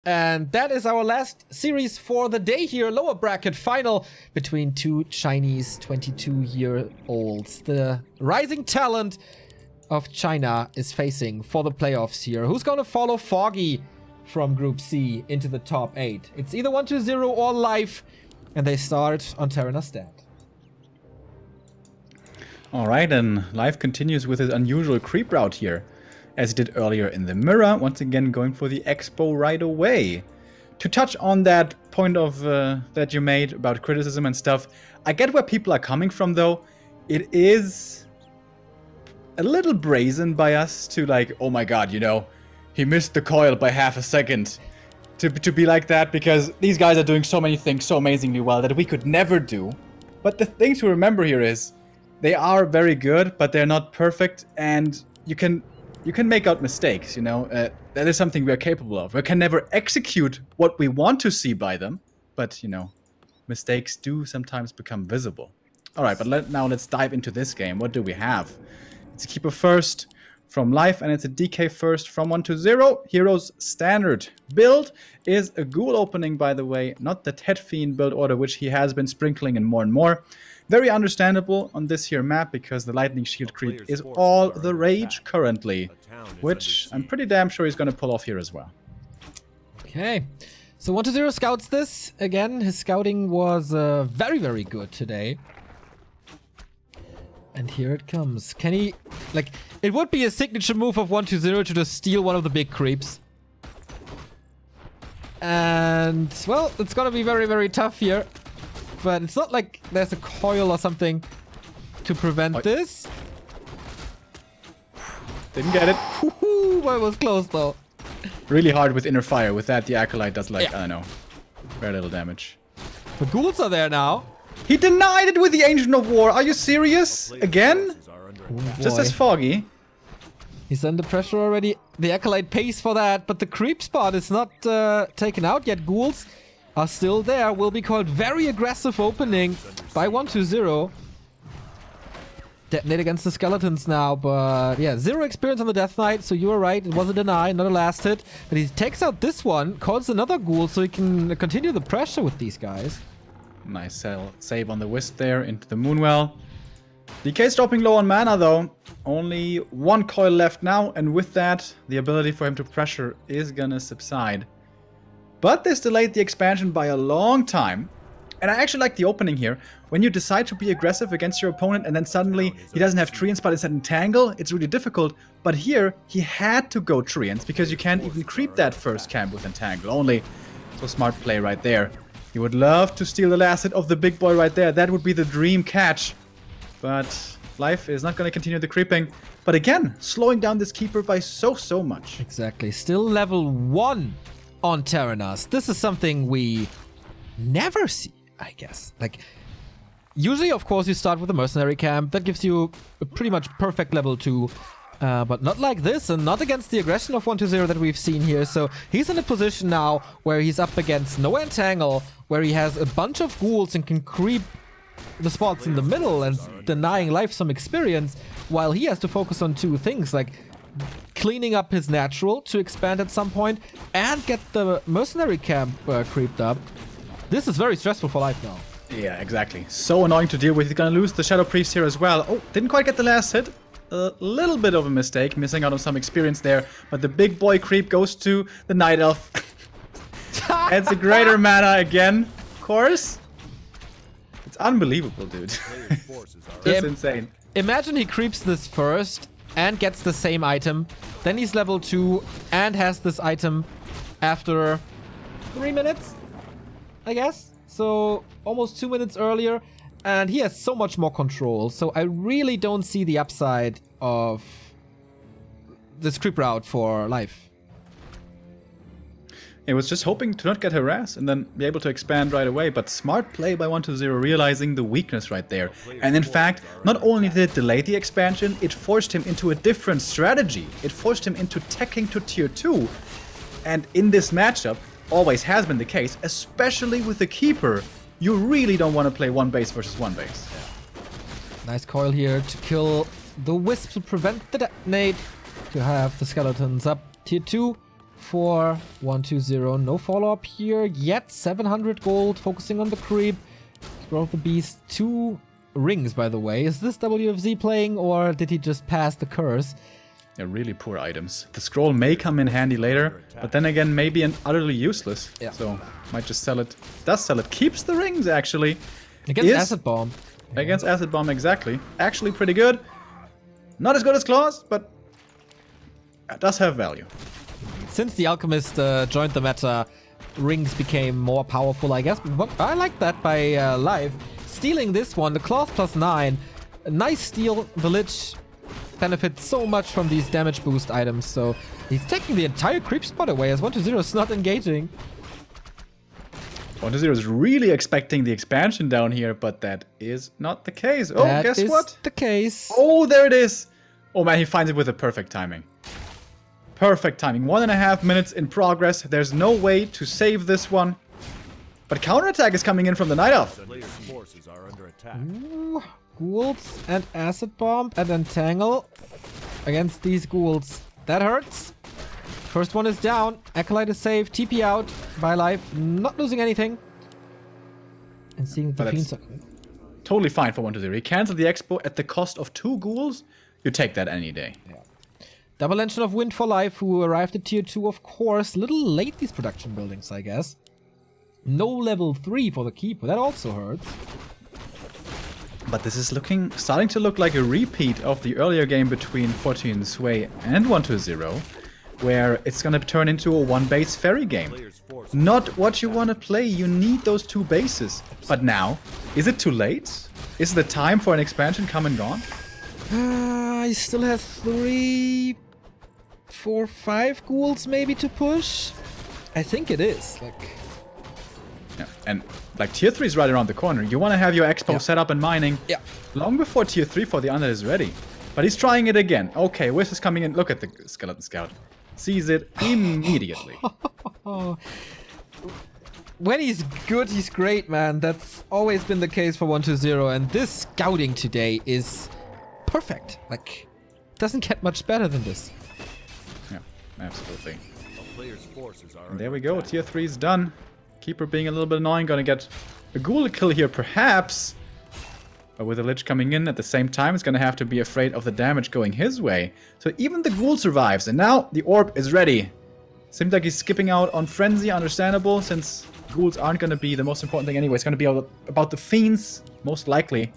And that is our last series for the day here. Lower bracket final between two Chinese 22-year-olds. The rising talent of China is facing for the playoffs here. Who's going to follow Foggy from Group C into the top 8? It's either 1-0 or Life. And they start on Terranar Stand. Alright, and Life continues with his unusual creep route here, as he did earlier in the mirror, once again going for the expo right away. To touch on that point of that you made about criticism and stuff, I get where people are coming from though. It is a little brazen by us to like, oh my god, you know, he missed the coil by half a second. To be like that, because these guys are doing so many things so amazingly well that we could never do. But the thing to remember here is, they are very good, but they're not perfect, and you can make out mistakes, you know. That is something we are capable of. We can never execute what we want to see by them, but, you know, mistakes do sometimes become visible. Alright, but now let's dive into this game. What do we have? It's a keeper first from Life, and it's a DK first from 1-0. Hero's standard build is a ghoul opening, by the way, not the Ted Fiend build order, which he has been sprinkling in more and more. Very understandable on this here map, because the lightning shield creep is all the rage currently, which I'm pretty damn sure he's going to pull off here as well. Okay, so 1-0 scouts this. Again, his scouting was very, very good today. And here it comes. Can he, like, it would be a signature move of 1-0 to just steal one of the big creeps. And, well, it's gonna be very, very tough here. But it's not like there's a coil or something to prevent this. Didn't get it. Well, it was close though. Really hard with inner fire. With that, the Acolyte does like, I don't know, very little damage. The ghouls are there now. He denied it with the Ancient of War. Are you serious? Again? Oh, just as Foggy. He's under pressure already. The Acolyte pays for that, but the creep spot is not taken out yet. Ghouls are still there. Will be called very aggressive opening by 1-0. Detonate against the skeletons now, but yeah, 0 experience on the Death Knight, so you were right. It was a deny, not a last hit. But he takes out this one, calls another ghoul, so he can continue the pressure with these guys. Nice save on the Wisp there into the Moonwell. DK's dropping low on mana though. Only 1 coil left now, and with that, the ability for him to pressure is gonna subside. But this delayed the expansion by a long time. And I actually like the opening here. When you decide to be aggressive against your opponent and then suddenly he doesn't have Treants but instead Entangle, it's really difficult. But here, he had to go Treants because you can't even creep that first camp with Entangle. Only, so smart play right there. He would love to steal the last hit of the big boy right there. That would be the dream catch. But Life is not going to continue the creeping. But again, slowing down this keeper by so much. Exactly. Still level 1 on Terranar. This is something we never see, I guess. Like, usually, of course, you start with a mercenary camp. That gives you a pretty much perfect level 2. But not like this, and not against the aggression of 1-0 that we've seen here. So he's in a position now where he's up against no Entangle, where he has a bunch of ghouls and can creep the spots in the middle and denying Life some experience, while he has to focus on 2 things, like cleaning up his natural to expand at some point and get the mercenary camp creeped up. This is very stressful for Life now. Yeah, exactly. So annoying to deal with. He's gonna lose the Shadow Priest here as well. Oh, didn't quite get the last hit. A little bit of a mistake, missing out on some experience there. But the big boy creep goes to the Night Elf. Adds a greater mana again, of course. It's unbelievable, dude. Just insane. Imagine he creeps this first and gets the same item. Then he's level 2 and has this item after 3 minutes, I guess. So almost 2 minutes earlier. And he has so much more control, so I really don't see the upside of this creep route for Life. He was just hoping to not get harassed and then be able to expand right away, but smart play by 1-0, realizing the weakness right there. And in fact, not only did it delay the expansion, it forced him into a different strategy. It forced him into teching to tier 2. And in this matchup, always has been the case, especially with the Keeper, you really don't want to play 1 base versus 1 base. Nice coil here to kill the Wisp to prevent the detonate, to have the skeletons up tier 2 for 120. No follow-up here yet. 700 gold, focusing on the creep. Scroll of the Beast. 2 rings, by the way. Is this WFZ playing, or did he just pass the curse? They're really poor items. The scroll may come in handy later, but then again, maybe utterly useless. Yeah. So, might just sell it. Does sell it. Keeps the rings, actually. Against Acid Bomb. Against Acid Bomb, exactly. Actually pretty good. Not as good as Claws, but it does have value. Since the Alchemist joined the meta, rings became more powerful, I guess. But I like that by Life. Stealing this one, the Claws +9. A nice steal. The Lich benefits so much from these damage boost items, so he's taking the entire creep spot away as 120 is not engaging. 120 is really expecting the expansion down here, but that is not the case. Oh, that guess what? The case. Oh, there it is. Oh man, he finds it with the perfect timing. Perfect timing. 1.5 minutes in progress. There's no way to save this one. But counterattack is coming in from the Night Elf. Ooh, ghouls and Acid Bomb and Entangle against these ghouls. That hurts. First one is down. Acolyte is safe. TP out by Life. Not losing anything. And seeing the Fiends. Totally fine for 120. He cancelled the Expo at the cost of 2 ghouls. You take that any day. Yeah. Double Engine of Wind for Life, who arrived at tier 2, of course. Little late, these production buildings, I guess. No level 3 for the Keeper. That also hurts. But this is starting to look like a repeat of the earlier game between 14 Sway and 120, where it's going to turn into a one-base ferry game. Not what you want to play. You need those 2 bases. But now, is it too late? Is the time for an expansion come and gone? He still has 3, 4, 5 ghouls maybe to push. I think it is. Yeah, and like tier 3 is right around the corner. You want to have your Expo set up and mining long before tier 3 for the Undead is ready. But he's trying it again. Okay, Wiz is coming in. Look at the Skeleton Scout. Sees it immediately. When he's good, he's great, man. That's always been the case for 120. And this scouting today is perfect. Like, doesn't get much better than this. Yeah, absolutely. And there we go. Tier 3 is done. Keeper being a little bit annoying. Gonna get a ghoul kill here, perhaps. But with the Lich coming in at the same time, it's gonna have to be afraid of the damage going his way. So even the ghoul survives. And now the orb is ready. Seems like he's skipping out on Frenzy. Understandable, since ghouls aren't gonna be the most important thing anyway. It's gonna be about the Fiends, most likely.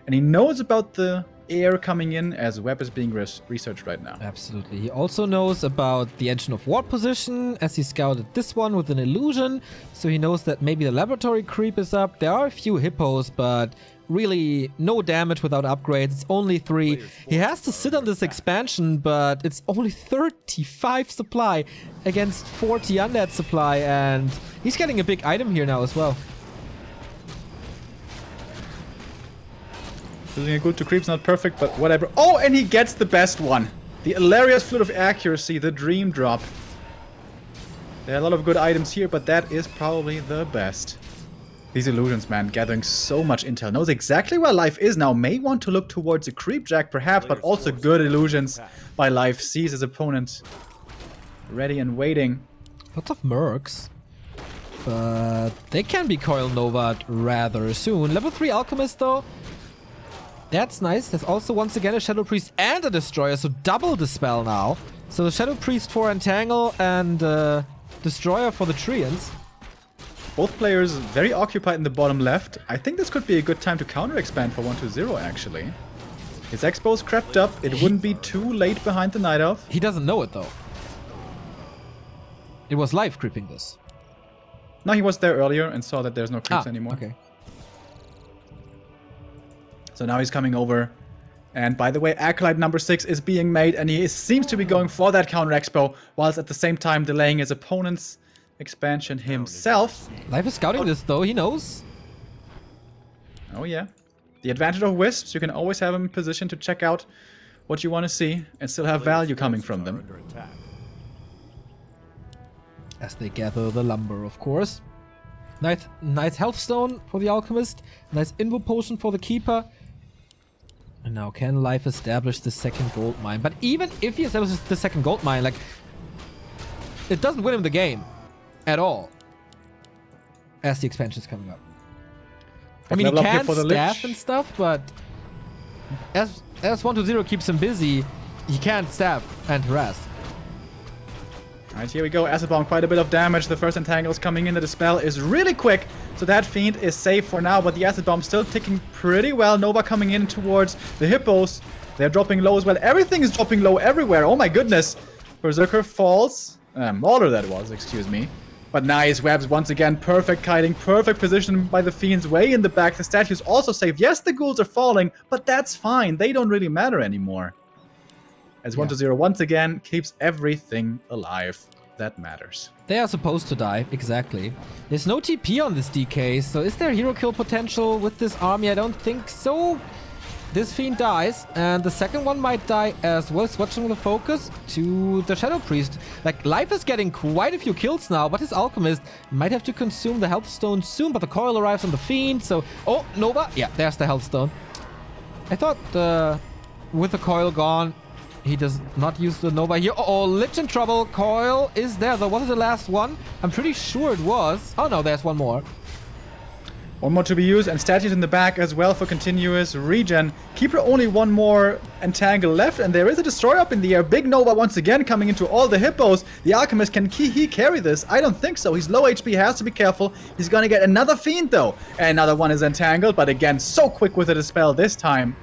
And he knows about the air coming in as web is being researched right now. Absolutely. He also knows about the Engine of Ward position as he scouted this one with an illusion. So he knows that maybe the laboratory creep is up. There are a few hippos, but really no damage without upgrades. It's only 3. He has to sit on this expansion, but it's only 35 supply against 40 undead supply, and he's getting a big item here now as well. Using a good to creep's not perfect, but whatever. Oh, and he gets the best one. The hilarious Flute of Accuracy, the Dream Drop. There are a lot of good items here, but that is probably the best. These illusions, man, gathering so much intel. Knows exactly where Life is now. May want to look towards a creep jack, perhaps, but also good illusions by Life. Sees his opponent ready and waiting. Lots of mercs. But they can be Coil Nova rather soon. Level 3 Alchemist, though. That's nice. There's also once again a Shadow Priest and a Destroyer, so double Dispel now. So the Shadow Priest for Entangle and Destroyer for the Treants. Both players very occupied in the bottom left. I think this could be a good time to counter-expand for 120 actually. His Expo's crept up. It wouldn't be too late behind the Night Elf. He doesn't know it though. It was Life creeping this. No, he was there earlier and saw that there's no creeps anymore. Okay. So now he's coming over. And by the way, Acolyte number 6 is being made, and he seems to be going for that counter Expo, whilst at the same time delaying his opponent's expansion himself. Life is scouting this though, he knows. Oh yeah. The advantage of Wisps, you can always have him in position to check out what you want to see and still have value coming from them. As they gather the lumber, of course. Nice health stone for the Alchemist. Nice invo potion for the Keeper. And now can Life establish the second gold mine? But even if he establishes the second gold mine, like, it doesn't win him the game at all. As the expansion is coming up. I mean, he can staff and stuff, but as 1-0 keeps him busy, he can't staff and harass. Alright, here we go. Esl-bomb, quite a bit of damage. The first entangle is coming in. The dispel is really quick, so that fiend is safe for now, but the Esl-bomb still ticking pretty well. Nova coming in towards the hippos. They're dropping low as well. Everything is dropping low everywhere. Oh my goodness. Berserker falls. Mauler that was, excuse me. But nice webs once again. Perfect kiting. Perfect position by the fiends way in the back. The statue's also safe. Yes, the ghouls are falling, but that's fine. They don't really matter anymore. As 1-0 once again keeps everything alive. That matters. They are supposed to die, exactly. There's no TP on this DK, so is there hero kill potential with this army? I don't think so. This fiend dies, and the second one might die as well, switching the focus to the Shadow Priest. Like, Life is getting quite a few kills now, but his Alchemist might have to consume the Health Stone soon, but the coil arrives on the fiend, so... Oh, Nova! Yeah, there's the Health Stone. I thought with the coil gone, he does not use the Nova here. Uh-oh, Lich in trouble. Coil is there, though. Was it the last one? I'm pretty sure it was. Oh, no, there's one more. One more to be used, and statues in the back as well for continuous regen. Keeper only one more entangle left, and there is a destroyer up in the air. Big Nova once again coming into all the hippos. The Alchemist, can he carry this? I don't think so. He's low HP, has to be careful. He's gonna get another fiend though. And another one is entangled, but again, so quick with the dispel this time.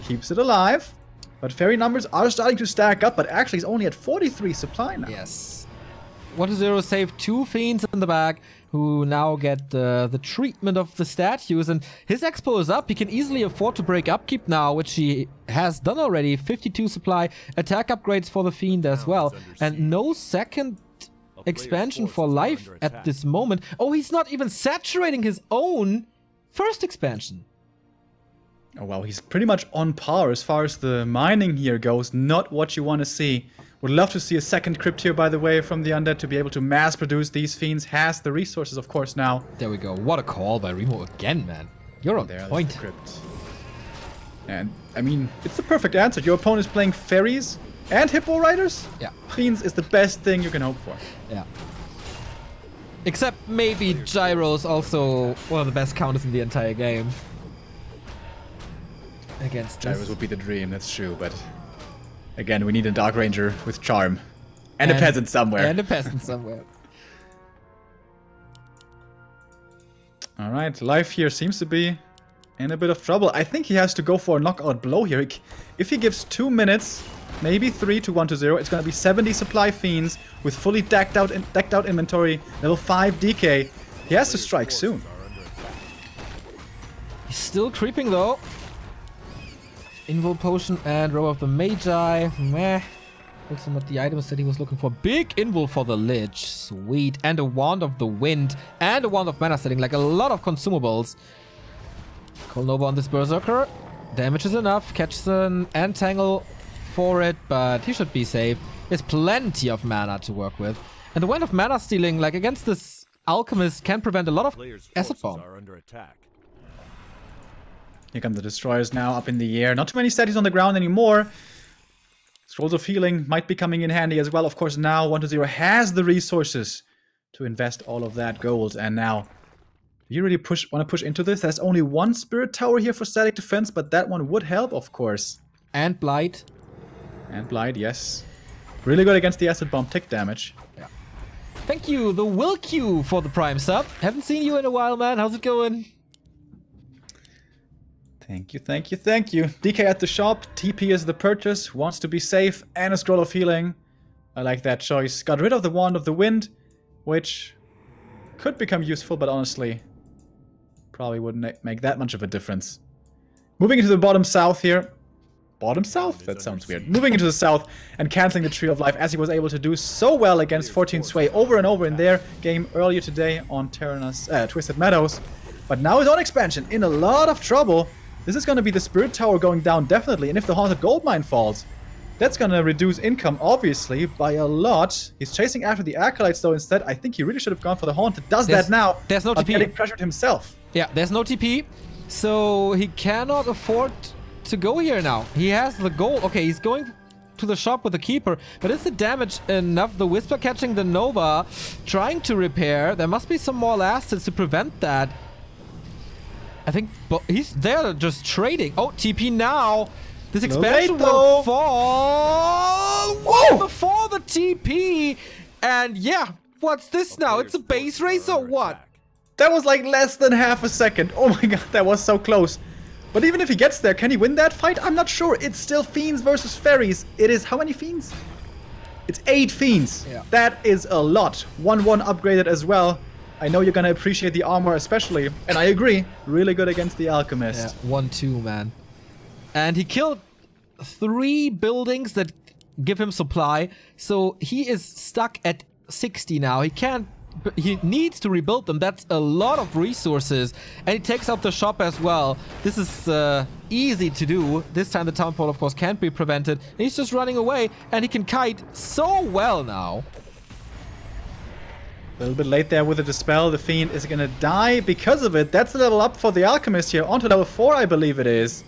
Keeps it alive. But fairy numbers are starting to stack up, but actually he's only at 43 supply now. Yes. 1-0 saved 2 fiends in the back, who now get the treatment of the statues, and his expo is up. He can easily afford to break upkeep now, which he has done already. 52 supply, attack upgrades for the fiend as well, and no second expansion for Life at this moment. Oh, he's not even saturating his own first expansion. Oh wow, he's pretty much on par as far as the mining here goes. Not what you want to see. Would love to see a second crypt here, by the way, from the Undead to be able to mass produce these fiends. Has the resources, of course, now. There we go. What a call by Remo again, man. You're on point. The crypt. And, I mean, it's the perfect answer. Your opponent is playing fairies and hippo riders? Yeah. Fiends is the best thing you can hope for. Yeah. Except maybe Gyro's also one of the best counters in the entire game. Against Gyros would be the dream, that's true, but again, we need a Dark Ranger with charm. And a peasant somewhere. And a peasant somewhere. Alright, Life here seems to be in a bit of trouble. I think he has to go for a knockout blow here. If he gives 2 minutes, maybe 3 to 1-0, it's going to be 70 supply fiends with fully decked out inventory, level 5 DK. He has to strike soon. He's still creeping though. Invul Potion and Row of the Magi. Meh. Also not the items that he was looking for. Big Invul for the Lich. Sweet. And a Wand of the Wind. And a Wand of Mana setting. Like a lot of consumables. Call Nova on this Berserker. Damage is enough. Catches an Entangle for it. But he should be safe. There's plenty of mana to work with. And the Wand of Mana stealing, like against this Alchemist, can prevent a lot of Acid Bomb. Here come the destroyers now up in the air. Not too many statues on the ground anymore. Scrolls of Healing might be coming in handy as well. Of course, now 1-0 has the resources to invest all of that gold. And now, do you really want to push into this? There's only one Spirit Tower here for static defense, but that one would help, of course. And Blight. And Blight, yes. Really good against the Acid Bomb tick damage. Yeah. Thank you, the Will Q, for the Prime sub. Haven't seen you in a while, man. How's it going? Thank you, thank you, thank you. DK at the shop, TP is the purchase, wants to be safe, and a Scroll of Healing. I like that choice. Got rid of the Wand of the Wind, which could become useful, but honestly, probably wouldn't make that much of a difference. Moving into the bottom south here. Bottom south? That sounds weird. Moving into the south and canceling the Tree of Life, as he was able to do so well against 14 Sway over and over in their game earlier today on Twisted Meadows. But now his own expansion in a lot of trouble. This is going to be the Spirit Tower going down, definitely. And if the Haunted Goldmine falls, that's going to reduce income, obviously, by a lot. He's chasing after the Acolytes, though, instead. I think he really should have gone for the Haunted. Does that now. There's no TP. Getting pressured himself. Yeah, there's no TP. So he cannot afford to go here now. He has the gold. Okay, he's going to the shop with the Keeper, but is the damage enough? The Whisper catching the Nova, trying to repair. There must be some more last hits to prevent that. I think he's there just trading. Oh, TP now. This expansion will fall before the TP. And yeah, what's this now? It's a base race or what? That was like less than half a second. Oh my god, that was so close. But even if he gets there, can he win that fight? I'm not sure. It's still Fiends versus Fairies. It is how many Fiends? It's 8 Fiends. Yeah. That is a lot. 1-1 upgraded as well. I know you're gonna appreciate the armor especially. And I agree. Really good against the Alchemist. Yeah, 1-2, man. And he killed 3 buildings that give him supply. So he is stuck at 60 now. He needs to rebuild them. That's a lot of resources. And he takes out the shop as well. This is easy to do. This time the Town Hall, of course, can't be prevented. And he's just running away. And he can kite so well now. A little bit late there with the Dispel. The Fiend is going to die because of it. That's the level up for the Alchemist here. On to level 4, I believe it is.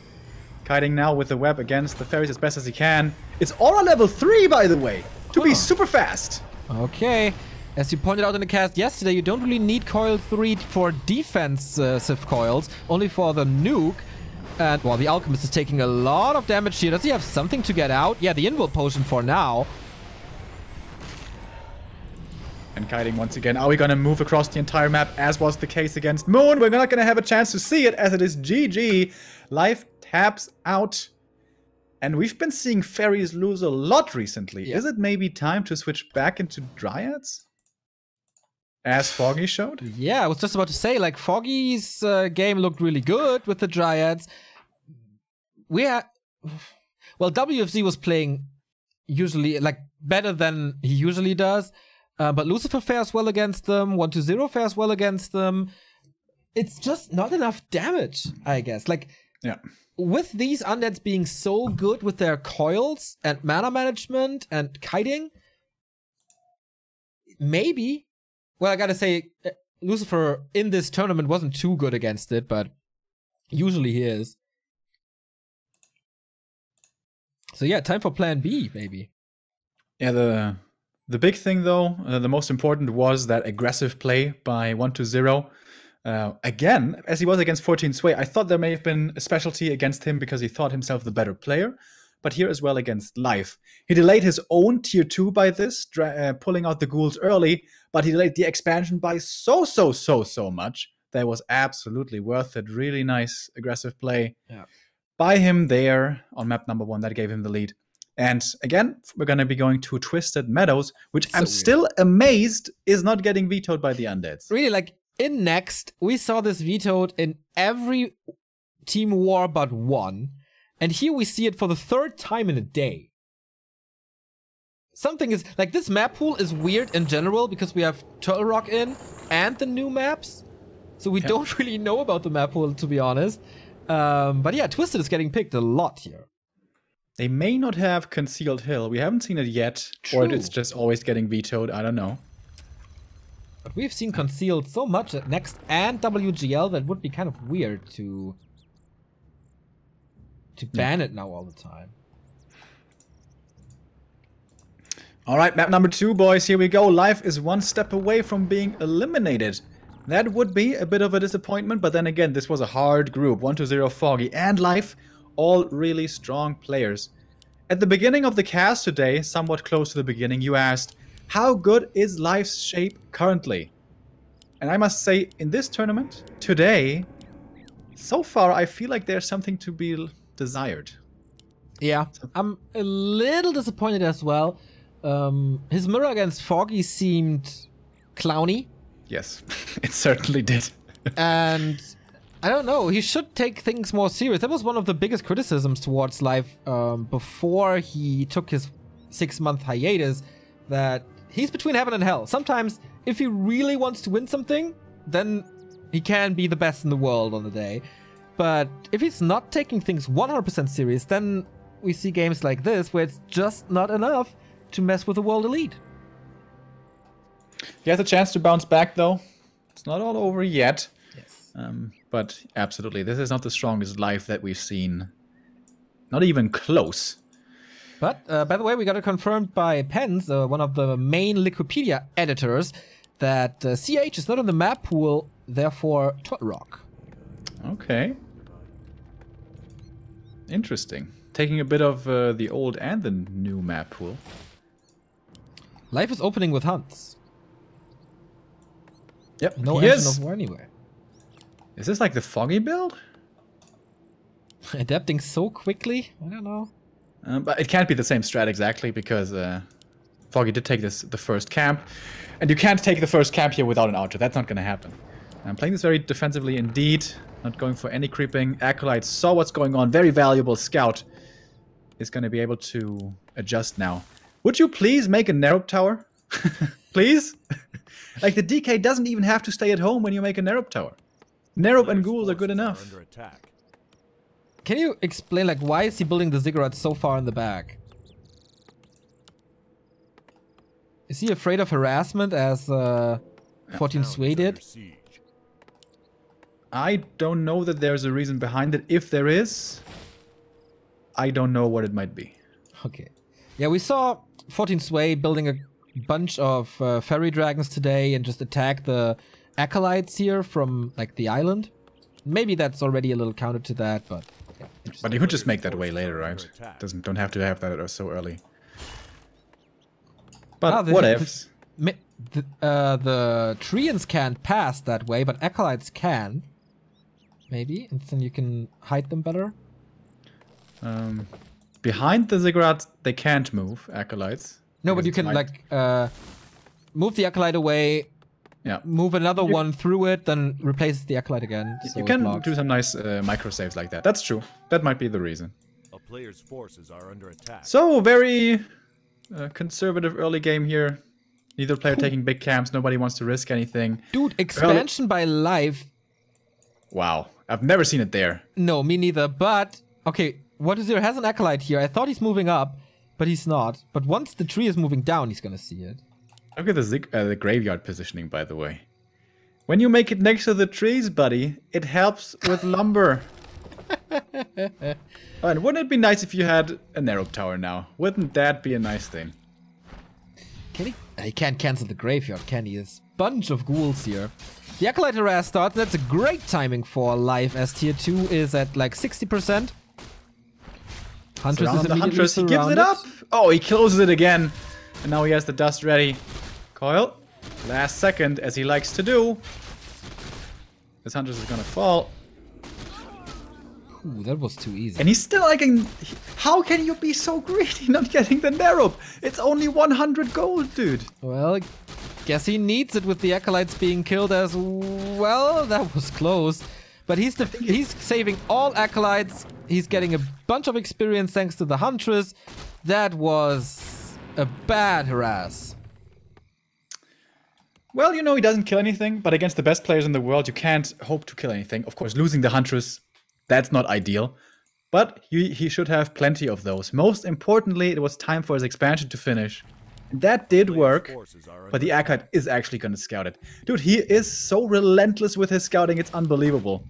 Kiting now with the web against the Fairies as best as he can. It's Aura level 3, by the way. To be super fast. Okay. As you pointed out in the cast yesterday, you don't really need coil 3 for defensive coils, only for the nuke. And, well, the Alchemist is taking a lot of damage here. Does he have something to get out? Yeah, the Invul Potion for now. And kiting once again. Are we going to move across the entire map, as was the case against Moon? We're not going to have a chance to see it, as it is GG. Life taps out. And we've been seeing Fairies lose a lot recently. Yeah. Is it maybe time to switch back into Dryads? As Foggy showed? Yeah, I was just about to say, like, Foggy's game looked really good with the Dryads. Well, WFZ was playing usually, like, better than he usually does. But Lucifer fares well against them. 1-0 fares well against them. It's just not enough damage, I guess. Like, yeah. With these undeads being so good with their coils and mana management and kiting, maybe... Well, I gotta say, Lucifer in this tournament wasn't too good against it, but usually he is. So yeah, time for plan B, maybe. Yeah, the big thing though, the most important was that aggressive play by 1-0. Again, as he was against 14 Sway, I thought there may have been a specialty against him because he thought himself the better player. But here as well against Life. He delayed his own tier 2 by this, pulling out the ghouls early, but he delayed the expansion by so much. That was absolutely worth it. Really nice aggressive play by him there on map number 1. That gave him the lead. And again, we're going to be going to Twisted Meadows, which I'm still amazed is not getting vetoed by the undeads. Really, like, in Next, we saw this vetoed in every team war but one. And here we see it for the 3rd time in a day. Something is, like, this map pool is weird in general because we have Turtle Rock in and the new maps. So we don't really know about the map pool, to be honest. But yeah, Twisted is getting picked a lot here. They may not have Concealed Hill. We haven't seen it yet. True. Or it's just always getting vetoed. I don't know. But we've seen Concealed so much at Next and WGL that would be kind of weird to ban it now all the time. All right, map number 2, boys. Here we go. Life is 1 step away from being eliminated. That would be a bit of a disappointment, but then again, this was a hard group. 1-0 Foggy and Life, all really strong players. At the beginning of the cast today, somewhat close to the beginning, you asked, how good is Life's shape currently? And I must say, in this tournament, today, so far, I feel like there's something to be desired. Yeah, I'm a little disappointed as well. His mirror against Foggy seemed clowny. Yes, it certainly did. And I don't know, he should take things more serious. That was one of the biggest criticisms towards Life before he took his 6-month hiatus, that he's between heaven and hell. Sometimes, if he really wants to win something, then he can be the best in the world on the day. But if he's not taking things 100% serious, then we see games like this where it's just not enough to mess with the world elite. He has a chance to bounce back, though. It's not all over yet. Yes. But absolutely, this is not the strongest Life that we've seen. Not even close. But, by the way, we got it confirmed by Pens, one of the main Liquipedia editors, that CH is not on the map pool, therefore Rock. Okay. Interesting. Taking a bit of the old and the new map pool. Life is opening with hunts. Yep. No engine of war anyway. Is this like the Foggy build? Adapting so quickly? I don't know. But it can't be the same strat exactly, because Foggy did take the first camp. And you can't take the first camp here without an archer. That's not going to happen. I'm playing this very defensively indeed. Not going for any creeping. Acolyte saw what's going on. Very valuable scout. Is going to be able to adjust now. Would you please make a Nerup tower? Please? Like, the DK doesn't even have to stay at home when you make a Nerup tower. Nerup and ghouls are good enough. Can you explain, like, why is he building the ziggurat so far in the back? Is he afraid of harassment, as 14 Sway did? I don't know that there's a reason behind it. If there is, I don't know what it might be. Okay. Yeah, we saw 14 Sway building a bunch of fairy dragons today and just attack the acolytes here from, like, the island. Maybe that's already a little counter to that, but... Yeah, but you could just make that way later, right? Don't have to have that so early. But what ifs? The Treants can't pass that way, but acolytes can. Maybe, and then you can hide them better. Behind the ziggurat, they can't move, acolytes. No, but you can, like, move the acolyte away, move another one through it, then replace the acolyte again. So you can do some nice micro saves like that. That's true. That might be the reason. A player's forces are under attack. So, very conservative early game here. Neither player taking big camps. Nobody wants to risk anything. Dude, expansion by Life. Wow. I've never seen it there. No, me neither. But, okay, what is there? Has an acolyte here. I thought he's moving up, but he's not. But once the tree is moving down, he's gonna see it. Look at the graveyard positioning, by the way. When you make it next to the trees, buddy, it helps with lumber. And wouldn't it be nice if you had a Nerup tower now? Wouldn't that be a nice thing? Can he? He can't cancel the graveyard, can he? There's a bunch of ghouls here. The Acolyte harass starts. That's a great timing for Life, as tier 2 is at like 60%. Huntress is immediately Huntress, he gives it up. Oh, he closes it again. And now he has the dust ready. Coil, last second, as he likes to do. This Huntress is gonna fall. Ooh, that was too easy. And he's still like, how can you be so greedy not getting the Nerup? It's only 100 gold, dude. Well, guess he needs it with the Acolytes being killed as well. That was close. But he's saving all Acolytes. He's getting a bunch of experience thanks to the Huntress. That was a bad harass. Well, you know, he doesn't kill anything, but against the best players in the world, you can't hope to kill anything. Of course, losing the Huntress, that's not ideal. But he should have plenty of those. Most importantly, it was time for his expansion to finish. And that did work, but the Acolyte is actually going to scout it. Dude, he is so relentless with his scouting, it's unbelievable.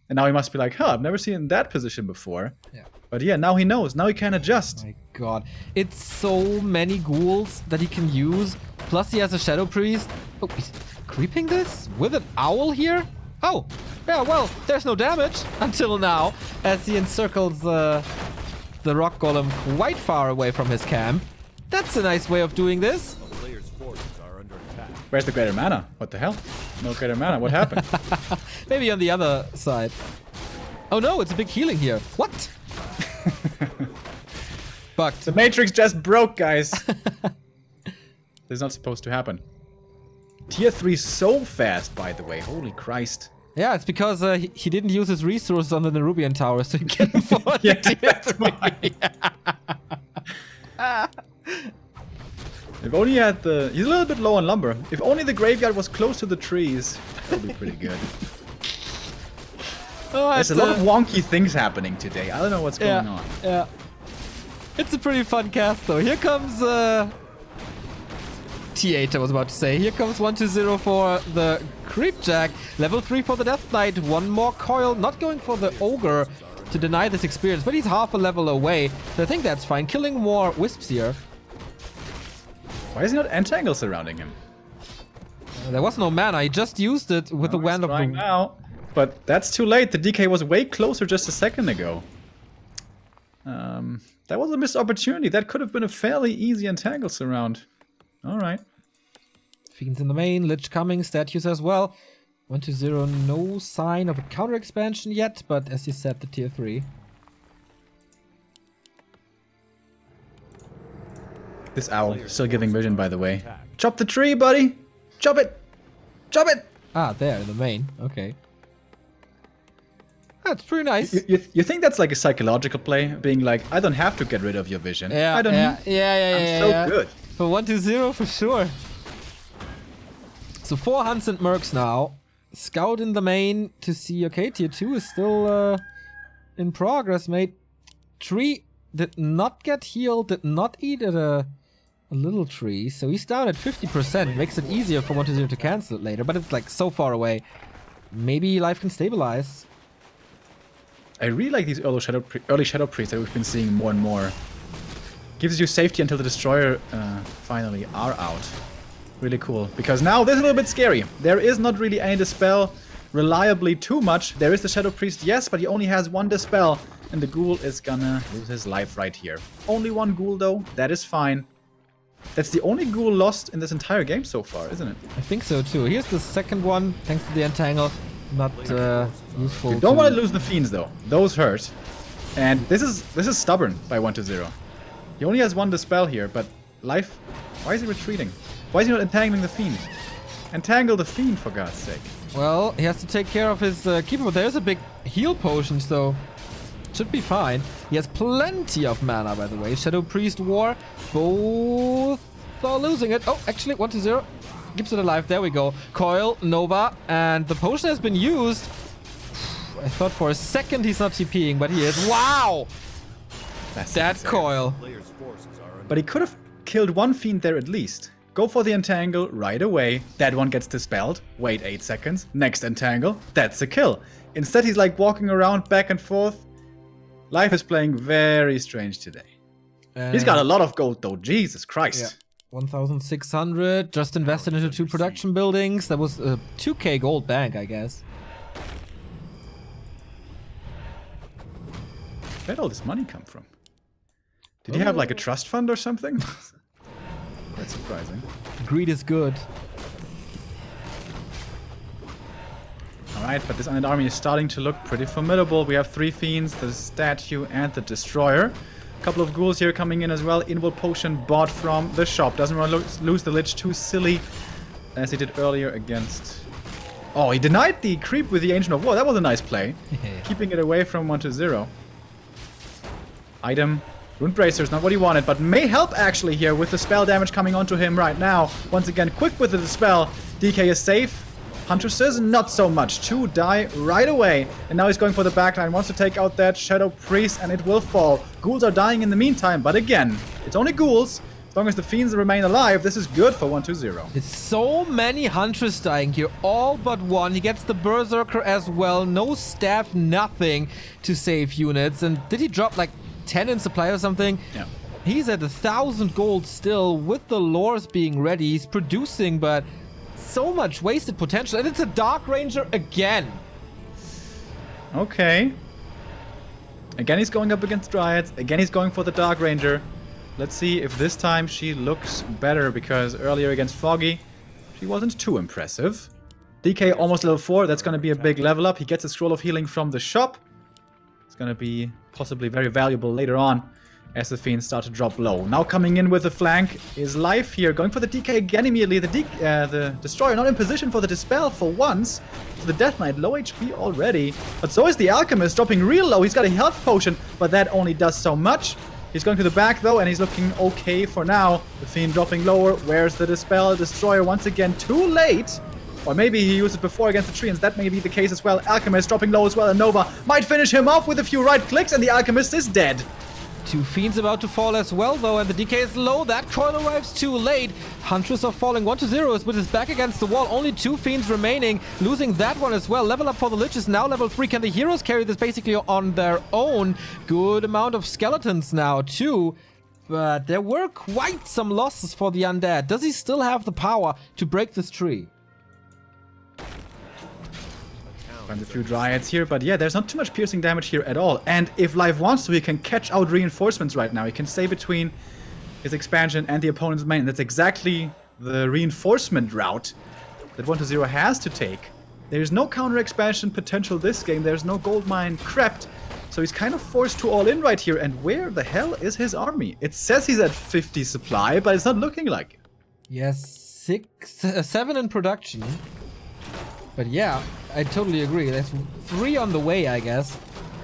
And now he must be like, huh, I've never seen in that position before. Yeah. But yeah, now he knows. Now he can adjust. Oh my god. It's so many ghouls that he can use. Plus he has a Shadow Priest. Oh, he's creeping this? With an owl here? Oh, yeah, well, there's no damage until now, as he encircles the Rock Golem quite far away from his camp. That's a nice way of doing this. The player's forces are under attack. Where's the greater mana? What the hell? No greater mana. What happened? Maybe on the other side. Oh no, it's a big healing here. What? Bugged. The Matrix just broke, guys. This is not supposed to happen. Tier 3 so fast, by the way. Holy Christ. Yeah, it's because he didn't use his resources on the Nerubian Tower, so he can afford the tier 3. If only he had the... He's a little bit low on lumber. If only the graveyard was close to the trees, that would be pretty good. Oh, there's a lot of wonky things happening today. I don't know what's going on. Yeah. It's a pretty fun cast, though. Here comes... T8, I was about to say. Here comes 120 for the Creepjack. Level 3 for the Death Knight. One more coil. Not going for the Ogre. to deny this experience, but he's half a level away, so I think that's fine. Killing more wisps here. Why is he not entangle surrounding him? There was no mana, he just used it with the wand of the... now, but that's too late. The DK was way closer just a second ago. That was a missed opportunity. That could have been a fairly easy entangle surround. Alright. Fiends in the main, Lich coming, statues as well. 1-0, no sign of a counter expansion yet, but as you said, the tier 3. This owl still giving vision, by the way. Chop the tree, buddy! Chop it! Chop it! Ah, there, in the main. Okay. That's pretty nice. You think that's like a psychological play? Being like, I don't have to get rid of your vision. Yeah, I don't yeah, yeah, I'm so good. For 1-0, for sure. So 4 Hunts and Mercs now. Scout in the main to see, okay, tier 2 is still in progress, mate. Tree did not get healed, did not eat at a little tree, so he's down at 50%. Makes it easier for 1-0 to cancel it later, but it's like so far away. Maybe life can stabilize. I really like these early shadow priests that we've been seeing more and more. Gives you safety until the destroyer finally are out. Really cool, because now this is a little bit scary. There is not really any dispel reliably too much. There is the Shadow Priest, yes, but he only has 1 dispel, and the ghoul is gonna lose his life right here. Only 1 ghoul though, that is fine. That's the only ghoul lost in this entire game so far, isn't it? I think so too. Here's the second one, thanks to the entangle. Not useful. You don't want to lose the fiends though. Those hurt. And this is stubborn by 1-0. He only has 1 dispel here, but life. Why is he retreating? Why is he not entangling the fiend? Entangle the fiend, for God's sake. Well, he has to take care of his keeper, but there's a big heal potion, so should be fine. He has plenty of mana, by the way. Shadow Priest War, both are losing it. Oh, actually, 1-0. Keeps it alive. There we go. Coil, Nova, and the potion has been used. I thought for a second he's not TPing, but he is. Wow! That's that insane. Coil. But he could have killed 1 fiend there at least. Go for the entangle right away. That one gets dispelled. Wait 8 seconds. Next entangle. That's a kill. Instead, he's like walking around back and forth. Life is playing very strange today. He's got a lot of gold though. Jesus Christ. Yeah. 1,600. Just invested into 2 production buildings. That was a 2k gold bank, I guess. Where'd all this money come from? Did he have like a trust fund or something? Quite surprising. Greed is good. Alright, but this undead army is starting to look pretty formidable. We have 3 fiends, the statue, and the destroyer. A couple of ghouls here coming in as well. Invul potion bought from the shop. Doesn't want to lose the Lich too silly as he did earlier against... Oh, he denied the creep with the Ancient of War. That was a nice play. Keeping it away from 1-0. Item. Rune Bracer is not what he wanted, but may help actually here with the spell damage coming onto him right now. Once again, quick with the dispel. DK is safe. Huntresses, not so much. 2 die right away. And now he's going for the backline. Wants to take out that Shadow Priest, and it will fall. Ghouls are dying in the meantime, but again, it's only ghouls. As long as the fiends remain alive, this is good for 1-0. It's so many Huntress dying here, all but 1. He gets the Berserker as well. No staff, nothing to save units. And did he drop like 10 in supply or something? Yeah. He's at 1,000 gold still with the lores being ready. He's producing, but so much wasted potential. And it's a Dark Ranger again. Okay. Again, he's going up against Dryads. Again, he's going for the Dark Ranger. Let's see if this time she looks better, because earlier against Foggy, she wasn't too impressive. DK almost level 4. That's going to be a big level up. He gets a Scroll of Healing from the shop. It's going to be possibly very valuable later on as the fiends start to drop low. Now coming in with the flank is Life here, going for the DK again immediately. The Destroyer not in position for the Dispel for once. So the Death Knight low HP already, but so is the Alchemist dropping real low. He's got a health potion, but that only does so much. He's going to the back though, and he's looking okay for now. The Fiend dropping lower. Where's the Dispel? Destroyer once again too late. Or maybe he used it before against the Treants. That may be the case as well. Alchemist dropping low as well, and Nova might finish him off with a few right clicks, and the Alchemist is dead. Two Fiends about to fall as well, though, and the DK is low. That coil arrives too late. Huntress are falling 1-0, but is back against the wall. Only 2 Fiends remaining, losing that one as well. Level up for the Lich is now level 3. Can the heroes carry this basically on their own? Good amount of skeletons now, too. But there were quite some losses for the Undead. Does he still have the power to break this tree? Find a few Dryads here, but yeah, there's not too much piercing damage here at all. And if Live wants to, he can catch out reinforcements right now. He can stay between his expansion and the opponent's main. That's exactly the reinforcement route that 1-0 has to take. There's no counter expansion potential this game. There's no gold mine crept. So he's kind of forced to all in right here. And where the hell is his army? It says he's at 50 supply, but it's not looking like it. Yes, 7 in production. But yeah, I totally agree. There's 3 on the way, I guess.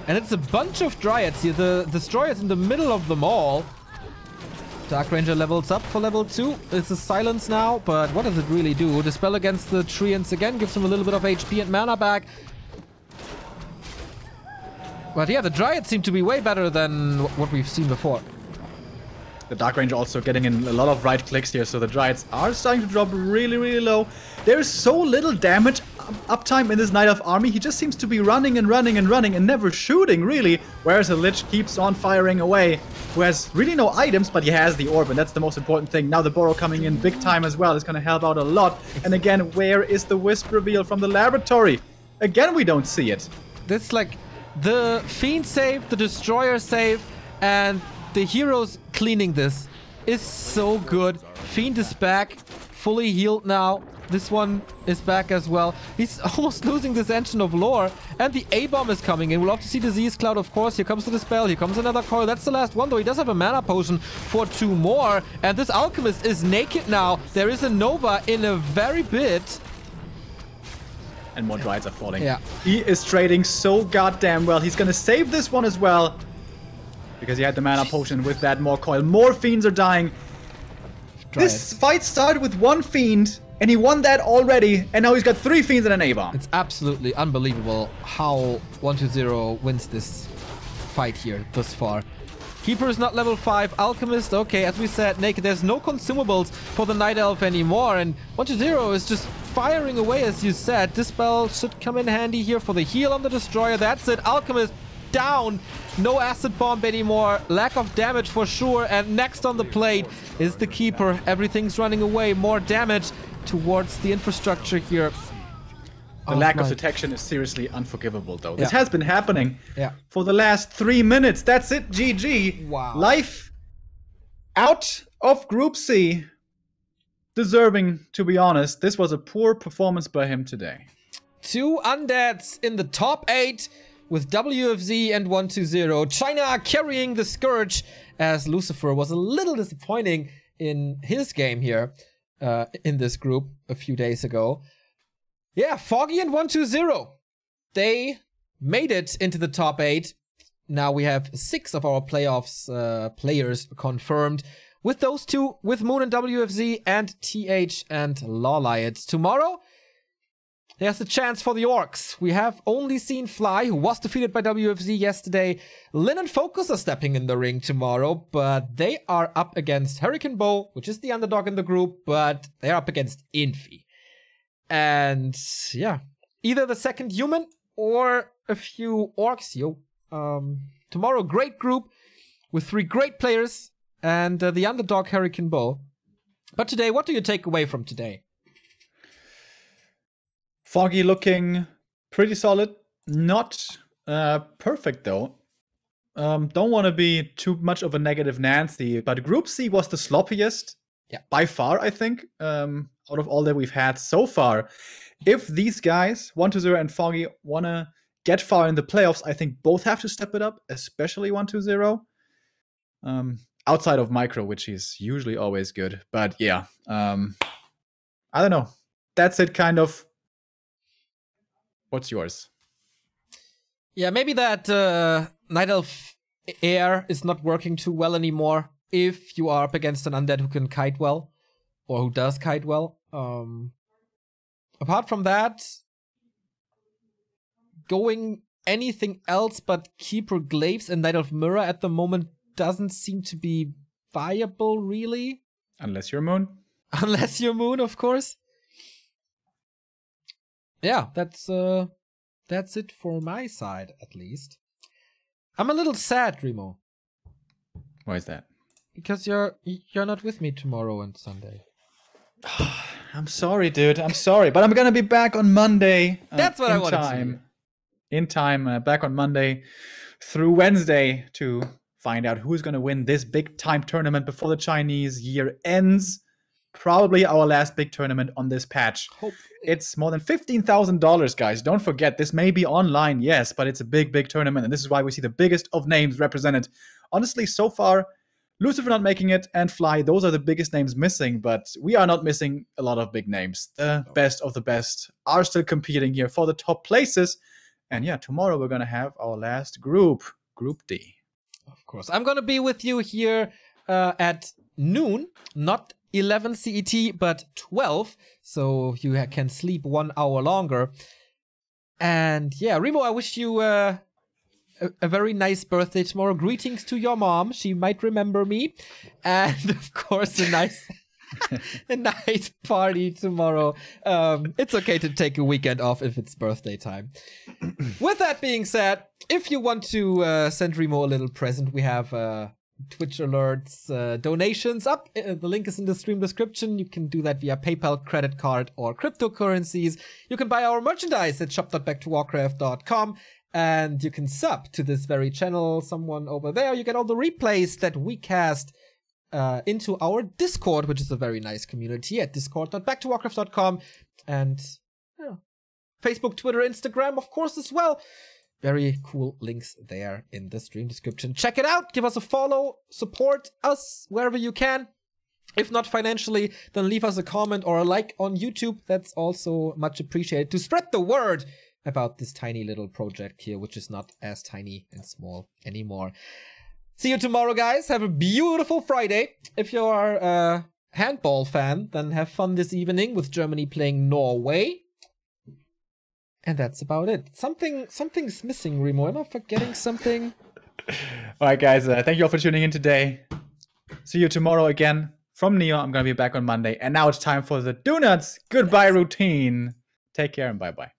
And it's a bunch of Dryads here. The Destroyer's in the middle of them all. Dark Ranger levels up for level 2. It's a silence now, but what does it really do? Dispel against the Treants again gives him a little bit of HP and mana back. But yeah, the Dryads seem to be way better than what we've seen before. The Dark Ranger also getting in a lot of right clicks here, so the Dryads are starting to drop really, really low. There's so little damage uptime in this Night Elf army. He just seems to be running and running and running and never shooting, really. Whereas the Lich keeps on firing away, who has really no items, but he has the orb, and that's the most important thing. Now the Burrow coming in big time as well is going to help out a lot. And again, where is the Wisp reveal from the laboratory? Again, we don't see it. That's like the Fiend save, the Destroyer save, and the heroes cleaning this is so good. Fiend is back, fully healed now. This one is back as well. He's almost losing this Engine of Lore. And the A-Bomb is coming in. We'll have to see Disease Cloud, of course. Here comes the Dispel. Here comes another coil. That's the last one, though. He does have a mana potion for 2 more. And this Alchemist is naked now. There is a Nova in a very bit. And more Dryads are falling. Yeah. He is trading so goddamn well. He's going to save this one as well. Because he had the mana potion with that more coil. More Fiends are dying. This fight started with 1 Fiend. And he won that already, and now he's got 3 Fiends and an A-Bomb. It's absolutely unbelievable how 1-2-0 wins this fight here thus far. Keeper is not level 5. Alchemist, okay, as we said, naked. There's no consumables for the Night Elf anymore, and 1-2-0 is just firing away, as you said. Dispel should come in handy here for the heal on the Destroyer. That's it. Alchemist down. No acid bomb anymore. Lack of damage for sure. And next on the plate is the Keeper. Everything's running away. More damage towards the infrastructure here. The lack of detection is seriously unforgivable, though. This Yeah. has been happening for the last 3 minutes. That's it, GG. Wow. Life out of Group C. Deserving, to be honest. This was a poor performance by him today. 2 Undeads in the top 8 with WFZ and 1-2-0. China carrying the Scourge, as Lucifer was a little disappointing in his game here in this group a few days ago. Yeah, Foggy and 1-2-0. They made it into the top 8. Now we have 6 of our playoffs players confirmed. With those 2, with Moon and WFZ and TH and Lawliot. Tomorrow, there's a chance for the Orcs. We have only seen Fly, who was defeated by WFZ yesterday. Lin and Focus are stepping in the ring tomorrow, but they are up against Hurricane Bow, which is the underdog in the group, but they're up against Infi. And yeah, either the second human or a few Orcs. Tomorrow, great group with 3 great players and the underdog Hurricane Bow. But today, what do you take away from today? Foggy looking pretty solid. Not perfect, though. Don't want to be too much of a negative Nancy, but Group C was the sloppiest by far, I think, out of all that we've had so far. If these guys, 1-2-0 and Foggy, want to get far in the playoffs, I think both have to step it up, especially 1-2-0. Outside of Micro, which is usually always good. But yeah, I don't know. That's it, kind of. What's yours? Yeah, maybe that Night Elf Air is not working too well anymore if you are up against an undead who can kite well, or who does kite well. Apart from that, going anything else but Keeper Glaives and Night Elf Mirror at the moment doesn't seem to be viable, really. Unless you're Moon. Unless you're Moon, of course. Yeah, that's it for my side, at least. I'm a little sad, Remo. Why is that? Because you're not with me tomorrow and Sunday. I'm sorry, dude. I'm sorry, but I'm gonna be back on Monday. That's what I wanted to hear. In time, back on Monday through Wednesday to find out who's gonna win this big time tournament before the Chinese year ends. Probably our last big tournament on this patch. Hopefully. It's more than $15,000, guys. Don't forget, this may be online, yes, but it's a big, big tournament, and this is why we see the biggest of names represented. Honestly, so far, Lucifer not making it and Fly, those are the biggest names missing, but we are not missing a lot of big names. The best of the best are still competing here for the top places. And yeah, tomorrow we're going to have our last group, Group D. Of course. I'm going to be with you here at noon, not 11 CET, but 12. So you can sleep 1 hour longer. And yeah, Remo, I wish you a very nice birthday tomorrow. Greetings to your mom. She might remember me. And of course, a nice party tomorrow. It's okay to take a weekend off if it's birthday time. With that being said, if you want to send Remo a little present, we have Twitch alerts, donations up. The link is in the stream description. You can do that via PayPal, credit card, or cryptocurrencies. You can buy our merchandise at shop.backtowarcraft.com. And you can sub to this very channel. Someone over there. You get all the replays that we cast into our Discord, which is a very nice community at discord.backtowarcraft.com. And yeah, Facebook, Twitter, Instagram, of course, as well. Very cool links there in the stream description. Check it out. Give us a follow. Support us wherever you can. If not financially, then leave us a comment or a like on YouTube. That's also much appreciated to spread the word about this tiny little project here, which is not as tiny and small anymore. See you tomorrow, guys. Have a beautiful Friday. If you're a handball fan, then have fun this evening with Germany playing Norway. And that's about it. Something's missing, Remo. Am I forgetting something? All right, guys. Thank you all for tuning in today. See you tomorrow again. From Neo, I'm going to be back on Monday. And now it's time for the Donuts Goodbye routine. Take care and bye-bye.